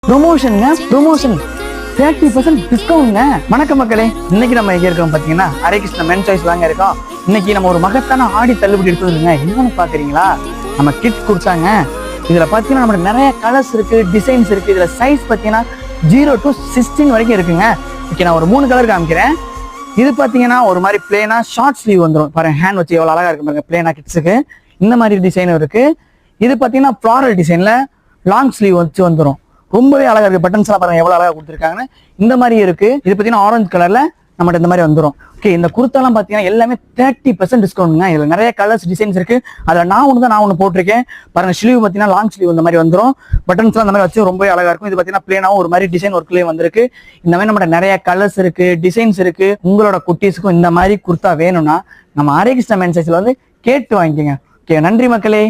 Promotion 30% டிஸ்கவுண்ட்ங்க. வணக்கம் மக்களே, இன்னைக்கு நம்ம எங்க இருக்கோம் பாத்தீங்கன்னா ஹரே கிருஷ்ணா மென் சாய்ஸ் வாங்க இருக்கோம். இன்னைக்கு நம்ம ஒரு மகத்தான ஆடி தள்ளுபடி எடுத்து வந்துருங்க. என்னன்னு பாக்குறீங்களா, நம்ம கிட் கொடுத்தாங்க. இதுல பாத்தீங்கன்னா நம்ம நிறைய கலர்ஸ் இருக்கு, டிசைன்ஸ் இருக்கு. இதுல சைஸ் பாத்தீங்கன்னா 0 to 16 வரைக்கும் இருக்குங்க. ஓகே, நான் ஒரு 3 கலர் காமிக்கிறேன். இது பாத்தீங்கன்னா ஒரு மாதிரி பிளேனா ஷார்ட் ஸ்லீவ் வந்துடும். பாருங்க, ஹேண்ட் வச்சு எவ்வளவு அழகா இருக்கு பாருங்க. பிளேனா கிட்ஸுக்கு இந்த மாதிரி டிசைனும் இருக்கு. இது பாத்தீங்கன்னா ஃப்ளாரல் டிசைன்ல லாங் ஸ்லீவ் வச்சு வந்துடும். ரொம்பவே அழகா இருக்கு. பட்டன்ஸ் எல்லாம் பாருங்க எவ்வளவு அழகா கொடுத்துருக்காங்கன்னு. இந்த மாதிரி இருக்கு. இது பாத்தீங்கன்னா ஆரஞ்சு கலர்ல நம்மகிட்ட இந்த மாதிரி வந்துடும். ஓகே, இந்த குர்த்தாலாம் பாத்தீங்கன்னா எல்லாமே 30% டிஸ்கவுண்ட்ங்க. இதுல நிறைய கலர்ஸ் டிசைன்ஸ் இருக்கு. அதுல நான் ஒண்ணு போட்டிருக்கேன் பாருங்க. ஸ்லீவ் பாத்தீங்கன்னா லாங் ஸ்லீவ் இந்த மாதிரி வந்துடும். பட்டன்ஸ் எல்லாம் இந்த மாதிரி வச்சு ரொம்ப அழகா இருக்கும். இது பாத்தீங்கன்னா பிளேனாவும் ஒரு மாதிரி டிசைன் ஒர்க்லயே வந்திருக்கு. இந்த மாதிரி நம்மகிட்ட நிறைய கலர்ஸ் இருக்கு, டிசைன்ஸ் இருக்கு. உங்களோட குட்டீஸுக்கும் இந்த மாதிரி குர்த்தா வேணும்னா நம்ம ஹரே கிருஷ்ணா மென் சைஸ்ல வந்து கேட்டு வாங்கிக்கோங்க. ஓகே, நன்றி மக்களே.